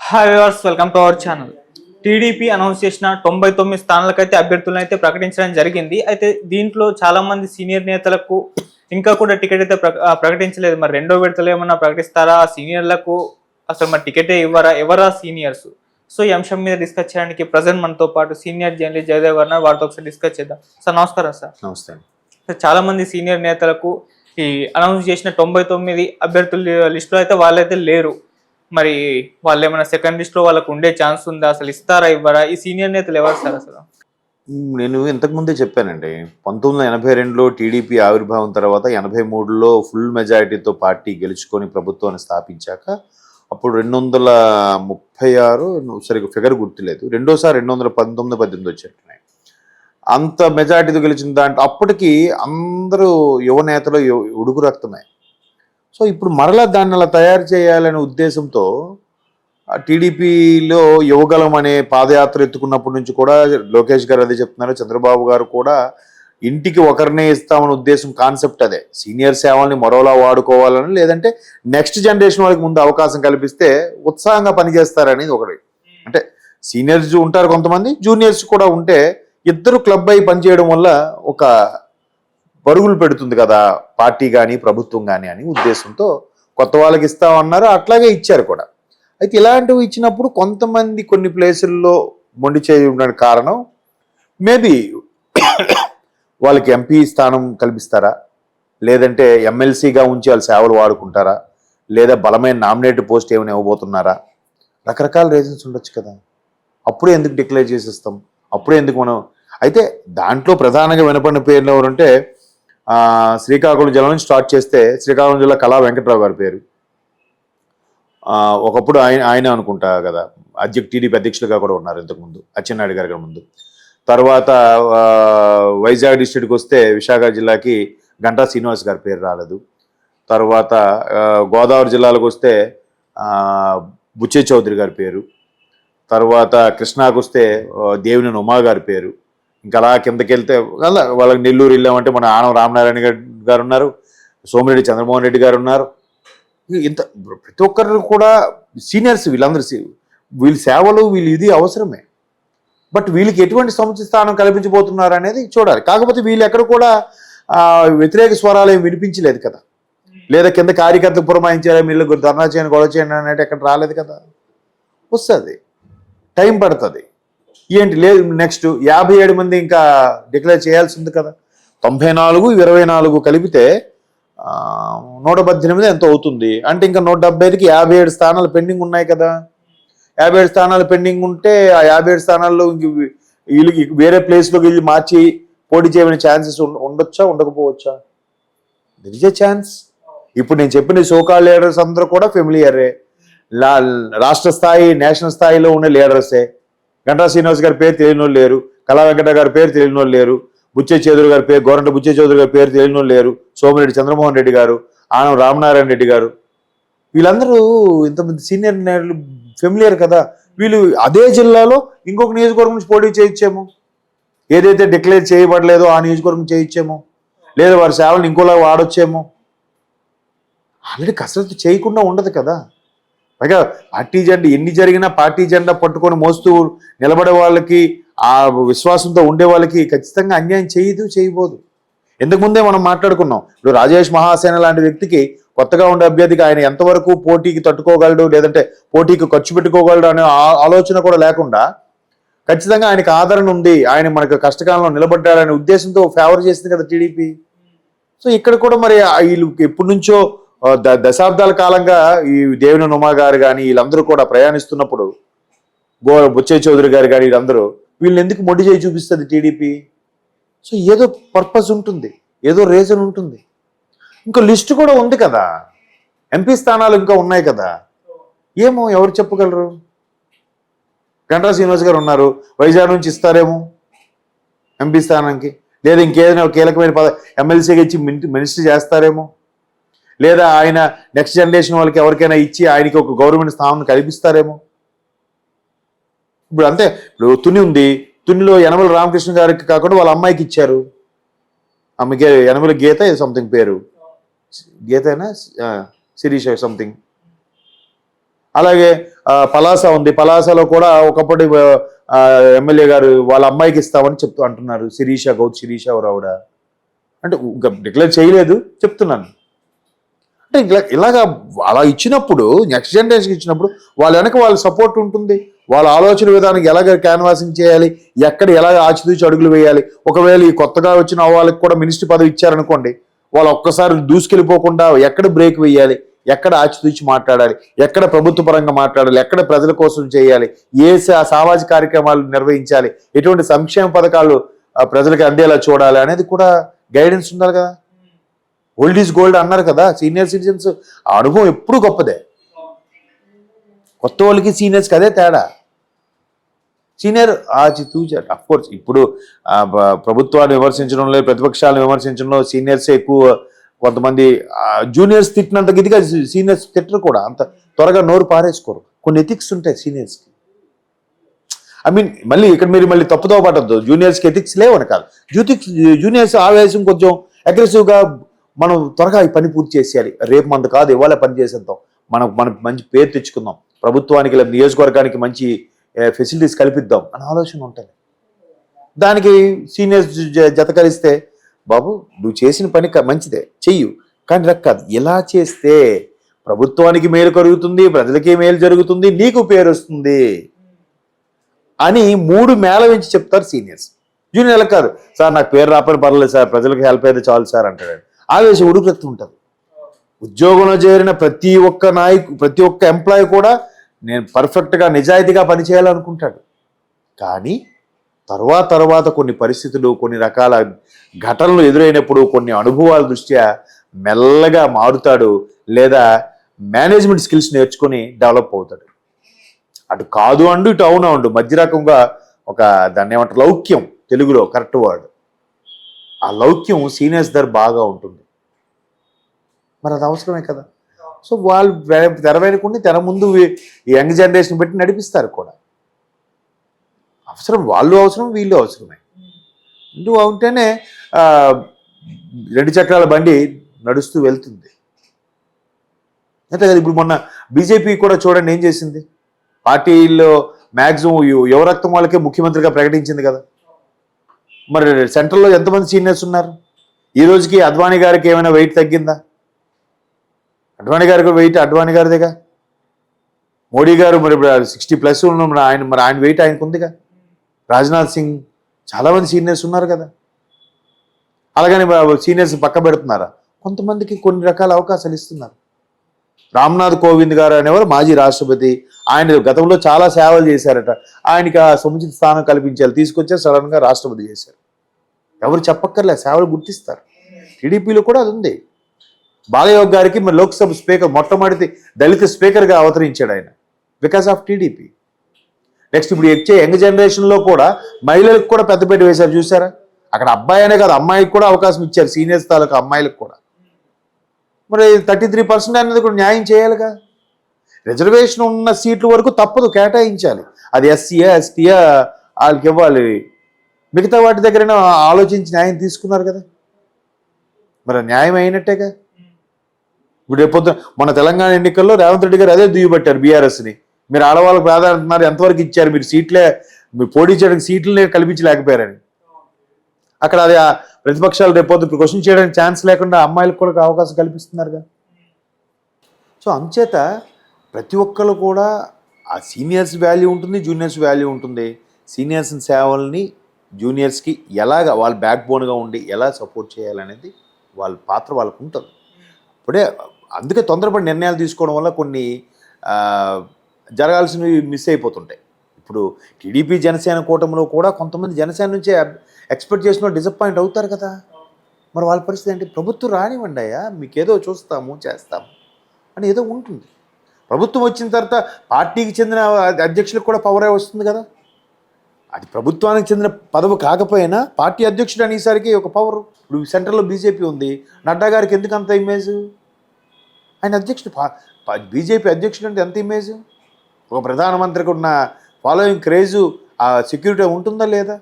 Hi viewers, welcome to our channel. TDP announce చేసిన 99 స్థానాలకైతే అభ్యర్థులను అయితే ప్రకటించడం జరిగింది. అయితే దీంట్లో చాలా మంది సీనియర్ నేతలకు ఇంకా కూడా టికెట్ అయితే ప్రకటించలేదు. మరి రెండో విడతలో ఏమన్నా ప్రకటిస్తారా? సీనియర్లకు అసలు మరి టికెటే ఇవ్వరా? ఎవరా సీనియర్స్? సో ఈ అంశం మీద డిస్కస్ చేయడానికి ప్రజెంట్ మనతో పాటు సీనియర్ జర్నలిస్ట్ జయదేవ్ గారు వారితో ఒకసారి డిస్కస్ చేద్దాం. సార్ నమస్కారం సార్. నమస్తే. చాలా మంది సీనియర్ నేతలకు ఈ అనౌన్స్ చేసిన 99 అభ్యర్థుల లిస్టులో అయితే వాళ్ళైతే లేరు. మరి వాళ్ళు ఏమైనా సెకండ్ లిస్ట్ లో వాళ్ళకు ఉండే ఛాన్స్ ఉందా? అసలు ఇస్తారా ఇవ్వరా? ఈ సీనియర్ నేతలు ఎవరు సార్ అసలు? నేను ఇంతకుముందే చెప్పానండి. 1982లో టీడీపీ ఆవిర్భావం తర్వాత 83లో ఫుల్ మెజారిటీతో పార్టీ గెలుచుకొని ప్రభుత్వాన్ని స్థాపించాక అప్పుడు 236 సరిగ్గా ఫిగర్ గుర్తులేదు, రెండోసారి 219, 18 వచ్చేట్టున్నాయి. అంత మెజారిటీతో గెలిచిన దాంట్లో అప్పటికి అందరూ యువ నేతలు ఉడుకు రక్తమే. సో ఇప్పుడు మరలా దాన్ని అలా తయారు చేయాలనే ఉద్దేశంతో టీడీపీలో యువగలం అనే పాదయాత్ర ఎత్తుకున్నప్పటి నుంచి కూడా లోకేష్ గారు అదే చెప్తున్నారు, చంద్రబాబు గారు కూడా ఇంటికి ఒకరినే ఇస్తామనే ఉద్దేశం, కాన్సెప్ట్ అదే. సీనియర్ సేవల్ని మరోలా వాడుకోవాలని, లేదంటే నెక్స్ట్ జనరేషన్ వాళ్ళకి ముందు అవకాశం కల్పిస్తే ఉత్సాహంగా పనిచేస్తారనేది ఒకటి. అంటే సీనియర్స్ ఉంటారు కొంతమంది, జూనియర్స్ కూడా ఉంటే ఇద్దరు క్లబ్ అయి పనిచేయడం వల్ల ఒక పరుగులు పెడుతుంది కదా పార్టీ కానీ ప్రభుత్వం కానీ అని ఉద్దేశంతో కొత్త వాళ్ళకి ఇస్తామన్నారు, అట్లాగే ఇచ్చారు కూడా. అయితే ఇలాంటివి ఇచ్చినప్పుడు కొంతమంది కొన్ని ప్లేసుల్లో మొండి చేయడానికి కారణం మేబీ వాళ్ళకి ఎంపీ స్థానం కల్పిస్తారా, లేదంటే ఎమ్మెల్సీగా ఉంచి వాళ్ళ సేవలు వాడుకుంటారా, లేదా బలమైన నామినేట్ పోస్ట్ ఏమైనా ఇవ్వబోతున్నారా, రకరకాల రీజన్స్ ఉండొచ్చు కదా. అప్పుడే ఎందుకు డిక్లేర్ చేసేస్తాం, అప్పుడే ఎందుకు మనం. అయితే దాంట్లో ప్రధానంగా వినపడిన పేర్లు ఎవరంటే శ్రీకాకుళం జిల్లా నుంచి స్టార్ట్ చేస్తే శ్రీకాకుళం జిల్లా కళా వెంకట్రావు గారి పేరు. ఒకప్పుడు ఆయన అనుకుంటా కదా టీడీపీ అధ్యక్షులుగా కూడా ఉన్నారు ఇంతకుముందు, అచ్చెన్నాయుడు గారి ముందు. తర్వాత వైజాగ్ డిస్ట్రిక్ట్కి వస్తే విశాఖ జిల్లాకి గంటా శ్రీనివాస్ గారి పేరు రాలేదు. తర్వాత గోదావరి జిల్లాలకు వస్తే బుచ్చే చౌదరి గారి పేరు. తర్వాత కృష్ణాకు వస్తే దేవినేని ఉమా గారి పేరు. ఇంకా అలా కిందకి వెళ్తే వాళ్ళకి నెల్లూరు వెళ్ళామంటే మన ఆనం రామనారాయణ గారు ఉన్నారు, సోమిరెడ్డి చంద్రమోహన్ రెడ్డి గారు ఉన్నారు. ఇంత ప్రతి ఒక్కరు కూడా సీనియర్స్, వీళ్ళందరూ వీళ్ళ సేవలు వీళ్ళు ఇది అవసరమే. బట్ వీళ్ళకి ఎటువంటి సముచిత స్థానం కల్పించబోతున్నారు అనేది చూడాలి. కాకపోతే వీళ్ళు ఎక్కడ కూడా వ్యతిరేక స్వరాలు ఏమి వినిపించలేదు కదా, లేదా కింద కార్యకర్తలు పురమాయించారా వీళ్ళు ధర్నా చేయండి గొడవ చేయండి అనేది ఎక్కడ రాలేదు కదా. వస్తుంది, టైం పడుతుంది. ఏంటి లేదు, నెక్స్ట్ 57 మంది ఇంకా డిక్లేర్ చేయాల్సి ఉంది కదా. 94, 24 కలిపితే 118 ఎంతో అవుతుంది. అంటే ఇంకా 170కి 57 స్థానాలు పెండింగ్ ఉన్నాయి కదా. 57 స్థానాలు పెండింగ్ ఉంటే ఆ 57 స్థానాల్లో వీళ్ళకి వేరే ప్లేస్లోకి వెళ్ళి మార్చి పోటీ చేయమనే ఛాన్సెస్ ఉండొచ్చా, ఉండకపోవచ్చా? There is a chance. ఇప్పుడు నేను చెప్పిన సోకాల్ లీడర్స్ అందరూ కూడా ఫెమిలియరే, రాష్ట్ర స్థాయి నేషనల్ స్థాయిలో ఉన్న లీడర్సే. గంటా శ్రీనివాస్ గారి పేరు తెలియని వాళ్ళు లేరు, కళా వెంకట గారి పేరు తెలియని వాళ్ళు లేరు, బుచ్చే చౌదరి గారి పేరు, గోరంట బుచ్చే చౌదరి గారి పేరు తెలియని వాళ్ళు లేరు, సోమిరెడ్డి చంద్రమోహన్ రెడ్డి గారు, ఆనం రామనారాయణ రెడ్డి గారు, వీళ్ళందరూ ఇంతమంది సీనియర్ నేతలు ఫెమిలియర్ కదా. వీళ్ళు అదే జిల్లాలో ఇంకొక నియోజకవర్గం నుంచి పోటీ చేయించేమో, ఏదైతే డిక్లేర్ చేయబడలేదో ఆ నియోజకవర్గం చేయించేమో, లేదా వారి సేవలను ఇంకోలా వాడొచ్చేమో. ఆల్రెడీ కసరత్తు చేయకుండా ఉండదు కదా. పైగా పార్టీ జెండా ఎన్ని జరిగినా పార్టీ జెండా పట్టుకొని మోస్తూ నిలబడే వాళ్ళకి, ఆ విశ్వాసంతో ఉండే వాళ్ళకి ఖచ్చితంగా అన్యాయం చేయబోదు. ఇంతకుముందే మనం మాట్లాడుకున్నాం. ఇప్పుడు రాజేష్ మహాసేన లాంటి వ్యక్తికి, కొత్తగా ఉండే అభ్యర్థికి ఆయన ఎంతవరకు పోటీకి తట్టుకోగలడు, లేదంటే పోటీకి ఖర్చు పెట్టుకోగలడు అనే ఆలోచన కూడా లేకుండా ఖచ్చితంగా ఆయనకు ఆదరణ ఉంది, ఆయన మనకు కష్టకాలంలో నిలబడ్డాడనే ఉద్దేశంతో ఫేవర్ చేసింది కదా టీడీపీ. సో ఇక్కడ కూడా మరి వీళ్ళు ఎప్పటి నుంచో దశాబ్దాల కాలంగా ఈ దేవినేని ఉమా గారు కానీ వీళ్ళందరూ కూడా ప్రయాణిస్తున్నప్పుడు, బుచ్చయ్య చౌదరి గారు కానీ వీళ్ళని ఎందుకు మొండి చేయి చూపిస్తుంది టీడీపీ? సో ఏదో పర్పస్ ఉంటుంది, ఏదో రీజన్ ఉంటుంది. ఇంకో లిస్ట్ కూడా ఉంది కదా, ఎంపీ స్థానాలు ఇంకా ఉన్నాయి కదా. ఏమో ఎవరు చెప్పగలరు? గంటా శ్రీనివాస్ గారు ఉన్నారు, వైజాగ్ నుంచి ఇస్తారేమో ఎంపీ స్థానానికి, లేదా ఇంకేదైనా కీలకమైన ఎమ్మెల్సీగా ఇచ్చి మినిస్టర్ చేస్తారేమో, లేదా ఆయన నెక్స్ట్ జనరేషన్ వాళ్ళకి ఎవరికైనా ఇచ్చి ఆయనకి ఒక గవర్నమెంట్ స్థానం కల్పిస్తారేమో. ఇప్పుడు అంతే. ఇప్పుడు తుని ఉంది, తునిలో యనమల రామకృష్ణ గారికి కాకుండా వాళ్ళ అమ్మాయికి ఇచ్చారు. ఆమెకి యనమల గీత సంథింగ్ పేరు, గీతైనా శిరీష సంథింగ్. అలాగే పలాస ఉంది, పలాసలో కూడా ఒకప్పటి ఎమ్మెల్యే గారు వాళ్ళ అమ్మాయికి ఇస్తామని అంటున్నారు, శిరీష రావుడ. అంటే ఇంకా డిక్లేర్ చేయలేదు, చెప్తున్నాను. అంటే ఇలాగా అలా ఇచ్చినప్పుడు, నెక్స్ట్ జనరేషన్ ఇచ్చినప్పుడు వాళ్ళ వెనక వాళ్ళ సపోర్ట్ ఉంటుంది. వాళ్ళ ఆలోచన విధానానికి ఎలాగ క్యాన్వాసింగ్ చేయాలి, ఎక్కడ ఎలాగ ఆచితూచి అడుగులు వేయాలి. ఒకవేళ ఈ కొత్తగా వచ్చిన వాళ్ళకి కూడా మినిస్ట్రీ పదవి ఇచ్చారనుకోండి, వాళ్ళు ఒక్కసారి దూసుకెళ్ళిపోకుండా ఎక్కడ బ్రేక్ వేయాలి, ఎక్కడ ఆచితూచి మాట్లాడాలి, ఎక్కడ ప్రభుత్వ పరంగా మాట్లాడాలి, ఎక్కడ ప్రజల కోసం చేయాలి, ఏ సామాజిక కార్యక్రమాలు నిర్వహించాలి, ఎటువంటి సంక్షేమ పథకాలు ప్రజలకు అందేలా చూడాలి అనేది కూడా గైడెన్స్ ఉండాలి కదా. ఓల్డ్ ఈజ్ గోల్డ్ అన్నారు కదా సీనియర్ సిటిజన్స్. ఆ అనుభవం ఎప్పుడు గొప్పదే. కొత్త వాళ్ళకి సీనియర్స్కి అదే తేడా. సీనియర్ ఆచితూచారు. అఫ్కోర్స్ ఇప్పుడు ప్రభుత్వాన్ని విమర్శించడంలో, ప్రతిపక్షాలను విమర్శించడంలో సీనియర్సే ఎక్కువ. కొంతమంది జూనియర్స్ తిట్టినంత గిదిగా సీనియర్స్ తిట్టరు కూడా, అంత త్వరగా నోరు పారేసుకోరు. కొన్ని ఎథిక్స్ ఉంటాయి సీనియర్స్కి. ఐ మీన్ మళ్ళీ ఇక్కడ మీరు మళ్ళీ తప్పుతో పట్టద్దు, జూనియర్స్కి ఎథిక్స్ లేవని కాదు. జూనియర్స్ ఆవేశం కొంచెం అగ్రెసివ్గా, మనం త్వరగా ఈ పని పూర్తి చేసేయాలి, రేపు మంది కాదు ఇవాళ పని చేసేద్దాం, మనకు మంచి పేరు తెచ్చుకుందాం, ప్రభుత్వానికి లేదా నియోజకవర్గానికి మంచి ఫెసిలిటీస్ కల్పిద్దాం అనే ఆలోచన ఉంటుంది. దానికి సీనియర్స్ జత కలిస్తే, బాబు నువ్వు చేసిన పని మంచిదే, చెయ్యు, కానీ రక్కాదు, ఇలా చేస్తే ప్రభుత్వానికి మేలు కలుగుతుంది, ప్రజలకి మేలు జరుగుతుంది, నీకు పేరు వస్తుంది అని 3 మేళవించి చెప్తారు సీనియర్స్. జూనియర్లకు కాదు, సార్ నాకు పేరు రాపని పర్లేదు సార్, ప్రజలకు హెల్ప్ అయితే చాలు సార్ అంటాడు. ఆవేశం ఉడుకురెత్తి ఉంటుంది. ఉద్యోగంలో చేరిన ప్రతి ఒక్క ఎంప్లాయీ కూడా నేను పర్ఫెక్ట్గా నిజాయితీగా పనిచేయాలనుకుంటాడు. కానీ తర్వాత కొన్ని పరిస్థితులు, కొన్ని రకాల ఘటనలు ఎదురైనప్పుడు, కొన్ని అనుభవాల దృష్ట్యా మెల్లగా మారుతాడు, లేదా మేనేజ్మెంట్ స్కిల్స్ నేర్చుకుని డెవలప్ అవుతాడు. అటు కాదు అండు, ఇటు అవును అండు, మధ్య రకంగా దాన్ని ఏమంటారు, లౌక్యం తెలుగులో కరెక్ట్ వర్డ్. ఆ లౌక్యం సీనియర్స్ దగ్గర బాగా ఉంటుంది. మరి అది అవసరమే కదా. సో వాళ్ళు తెర వెనుకుండి తెర ముందు ఈ యంగ్ జనరేషన్ పెట్టి నడిపిస్తారు కూడా. అవసరం, వాళ్ళు అవసరం, వీళ్ళు అవసరమే. ఇందుకు ఉంటేనే 2 చక్రాల బండి నడుస్తూ వెళ్తుంది. అంతే కదా. ఇప్పుడు మొన్న బీజేపీ కూడా చూడండి ఏం చేసింది, పార్టీల్లో మ్యాక్సిమం యువ రక్తం వాళ్ళకే ముఖ్యమంత్రిగా ప్రకటించింది కదా. మరి సెంట్రల్లో ఎంతమంది సీనియర్స్ ఉన్నారు? ఈ రోజుకి అద్వానీ గారికి ఏమైనా వెయిట్ తగ్గిందా? అడ్వాణి గారికి వెయిట్ అడ్వాణి గారిదేగా. మోడీ గారు మరి 60+ ఉన్న ఆయన వెయిట్ ఆయనకు ఉందిగా. రాజ్నాథ్ సింగ్, చాలామంది సీనియర్స్ ఉన్నారు కదా. అలాగని సీనియర్స్ పక్క పెడుతున్నారా? కొంతమందికి కొన్ని రకాల అవకాశాలు ఇస్తున్నారు. రామ్నాథ్ కోవింద్ గారు అనేవారు మాజీ రాష్ట్రపతి. ఆయన గతంలో చాలా సేవలు చేశారట. ఆయనకి ఆ సముచిత స్థానం కల్పించాలి, తీసుకొచ్చారు, సడన్గా రాష్ట్రపతి చేశారు. ఎవరు చెప్పక్కర్లే, సేవలు గుర్తిస్తారు. టీడీపీలో కూడా అది ఉంది. బాలయోగ్ గారికి మరి లోక్సభ స్పీకర్, మొట్టమొదటి దళిత స్పీకర్గా అవతరించాడు ఆయన, బికాస్ ఆఫ్ టీడీపీ. నెక్స్ట్ ఇప్పుడు వచ్చే యంగ్ జనరేషన్లో కూడా మహిళలకు కూడా పెద్దపీట వేశారు, చూసారా? అక్కడ అబ్బాయి అనే కాదు, అమ్మాయికి కూడా అవకాశం ఇచ్చారు, సీనియర్స్ తాలూకు అమ్మాయిలకు కూడా. మరి 33% అనేది కూడా న్యాయం చేయాలిగా. రిజర్వేషన్ ఉన్న సీట్ల వరకు తప్పదు, కేటాయించాలి. అది ఎస్సీయా ఎస్టీయా వాళ్ళకి ఇవ్వాలి. మిగతా వాటి దగ్గర ఆలోచించి న్యాయం తీసుకున్నారు కదా, మరి న్యాయం అయినట్టేగా. ఇప్పుడు రేపొద్దు మన తెలంగాణ ఎన్నికల్లో రేవంత్ రెడ్డి గారు అదే దుయ్యబట్టారు బీఆర్ఎస్ని. మీరు ఆడవాళ్ళకి ప్రాధాన్యత ఎంతవరకు ఇచ్చారు, మీరు పోటీ చేయడానికి సీట్లనే కల్పించలేకపోయారని. అక్కడ అది ప్రతిపక్షాలు రేపొద్దు ఇప్పుడు క్వశ్చన్ చేయడానికి ఛాన్స్ లేకుండా అమ్మాయిలకు కూడా అవకాశం కల్పిస్తున్నారుగా. సో అంచేత ప్రతి ఒక్కరు కూడా ఆ సీనియర్స్ వాల్యూ ఉంటుంది, జూనియర్స్ వాల్యూ ఉంటుంది. సీనియర్స్ సేవల్ని జూనియర్స్కి ఎలాగ వాళ్ళ బ్యాక్ బోన్గా ఉండి ఎలా సపోర్ట్ చేయాలనేది వాళ్ళ పాత్ర వాళ్ళకు ఉంటుంది. ఇప్పుడే అందుకే తొందరపడి నిర్ణయాలు తీసుకోవడం వల్ల కొన్ని జరగాల్సినవి మిస్ అయిపోతుంటాయి. ఇప్పుడు టీడీపీ జనసేన కూటమిలో కూడా కొంతమంది జనసేన నుంచే ఎక్స్పెక్ట్ చేసిన డిసప్పాయింట్ అవుతారు కదా. మరి వాళ్ళ పరిస్థితి ఏంటి? ప్రభుత్వం రానివ్వండి అయ్యా, మీకేదో చూస్తాము చేస్తాము అని ఏదో ఉంటుంది. ప్రభుత్వం వచ్చిన తర్వాత పార్టీకి చెందిన అధ్యక్షులకు కూడా పవరే వస్తుంది కదా. అది ప్రభుత్వానికి చెందిన పదవి కాకపోయినా పార్టీ అధ్యక్షుడు అనేసరికి ఒక పవర్. ఇప్పుడు సెంట్రల్లో బీజేపీ ఉంది, నడ్డా గారికి ఎందుకు అంత ఇమేజ్? ఆయన అధ్యక్షుడు, బీజేపీ అధ్యక్షుడు అంటే ఎంత ఇమేజ్? ఒక ప్రధానమంత్రికి ఉన్న ఫాలోయింగ్ క్రేజు, ఆ సెక్యూరిటీ ఉంటుందా లేదా?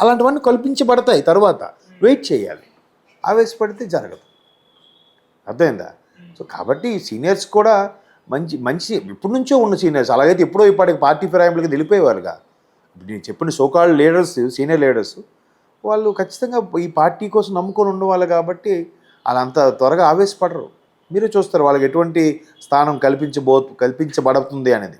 అలాంటివన్నీ కల్పించబడతాయి. తర్వాత వెయిట్ చేయాలి, ఆవేశపడితే జరగదు. అర్థమైందా? సో కాబట్టి సీనియర్స్ కూడా మంచి మంచి ఇప్పటి నుంచో ఉన్న సీనియర్స్, అలాగైతే ఎప్పుడో ఇప్పటికి పార్టీ ఫిరాయింపులకి వెళ్ళిపోయేవారుగా. ఇప్పుడు నేను చెప్పిన సోకాల్డ్ లీడర్స్, సీనియర్ లీడర్స్, వాళ్ళు ఖచ్చితంగా ఈ పార్టీ కోసం నమ్ముకొని ఉన్నవాళ్ళు కాబట్టి వాళ్ళు అంత త్వరగా ఆవేశపడరు. మీరే చూస్తారు వాళ్ళకి ఎటువంటి స్థానం కల్పించబడుతుంది అనేది.